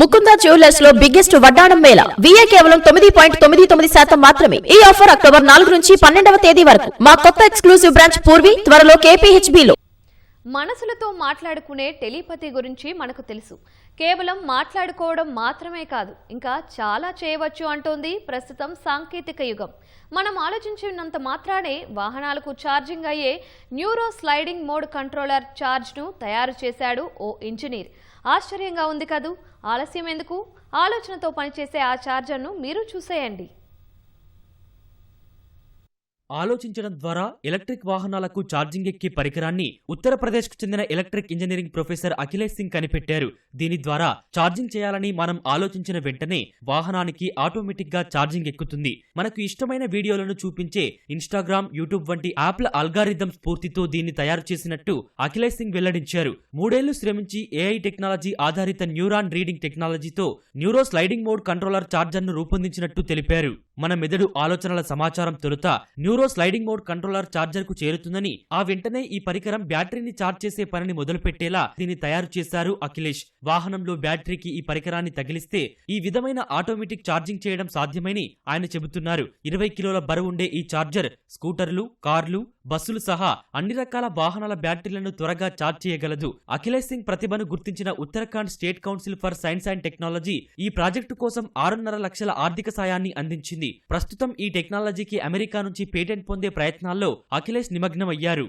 Mukunda jewellers లో biggest వడ్డాణం Mela VA కేవలం 9.99% మాత్రమే. ఈ ఆఫర్ అక్టోబర్ 4 నుంచి 12వ తేదీ వరకు. మా కొత్త ఎక్స్క్లూసివ్ బ్రాంచ్ పూర్వి త్వరలో KPHB లో. మనసులతో మాట్లాడుకునే టెలిపతి గురించి మనకు తెలుసు. కేవలం మాట్లాడుకోవడం మాత్రమే కాదు, ఇంకా చాలా చేయవచ్చు అంటోంది ప్రస్తుతం సాంకేతిక యుగం. మనం ఆలోచించినంత మాత్రానే వాహనాలకు ఛార్జింగ్ అయ్యే న్యూరో స్లైడింగ్ మోడ్ కంట్రోలర్ ఛార్జ్ను తయారు చేశాడు ఓ ఇంజనీర్. ఆశ్చర్యంగా ఉంది కదూ? ఆలస్యం ఎందుకు? ఆలోచనతో పనిచేసే ఆ ఛార్జర్ను మీరు చూసేయండి. ఆలోచించడం ద్వారా ఎలక్ట్రిక్ వాహనాలకు ఛార్జింగ్ ఎక్కే పరికరాన్ని ఉత్తరప్రదేశ్కు చెందిన electric engineering professor Akhilesh Singh కనిపెట్టారు. దీని ద్వారా ఛార్జింగ్ చేయాలని మనం ఆలోచించిన వెంటనే వాహనానికి ఆటోమేటిక్ గా ఛార్జింగ్ ఎక్కుతుంది. మనకు ఇష్టమైన వీడియోలను చూపించే ఇన్స్టాగ్రామ్, యూట్యూబ్ వంటి యాప్ల అల్గారిథం స్ఫూర్తితో దీన్ని తయారు చేసినట్టు అఖిలేష్ సింగ్ వెల్లడించారు. 3 ఏళ్లు శ్రమించి AI టెక్నాలజీ ఆధారిత న్యూరాన్ రీడింగ్ టెక్నాలజీతో న్యూరో స్లైడింగ్ మోడ్ కంట్రోలర్ ఛార్జర్ను రూపొందించినట్టు తెలిపారు. మన మెదడు ఆలోచనల సమాచారం తొలుత neuro sliding mode controller charger కు చేరుతుందని, ఆ వెంటనే ఈ పరికరం బ్యాటరీని ఛార్జ్ చేసే పనిని మొదలుపెట్టేలా దీన్ని తయారు చేశారు అఖిలేష్. వాహనంలో బ్యాటరీకి ఈ పరికరాన్ని తగిలిస్తే ఈ విధమైన ఆటోమేటిక్ ఛార్జింగ్ చేయడం సాధ్యమని ఆయన చెబుతున్నారు. 20 కిలోల బరువుండే ఈ ఛార్జర్ స్కూటర్లు, కార్లు, బస్సులు సహా అన్ని రకాల వాహనాల బ్యాటరీలను త్వరగా ఛార్జ్ చేయగలదు. అఖిలేష్ సింగ్ ప్రతిభను గుర్తించిన Uttarakhand state council for science and technology ఈ ప్రాజెక్టు కోసం 6.5 లక్షల ఆర్థిక సాయాన్ని అందించింది. ప్రస్తుతం ఈ టెక్నాలజీకి అమెరికా నుంచి పేటెంట్ పొందే ప్రయత్నాల్లో అఖిలేష్ నిమగ్నమయ్యారు.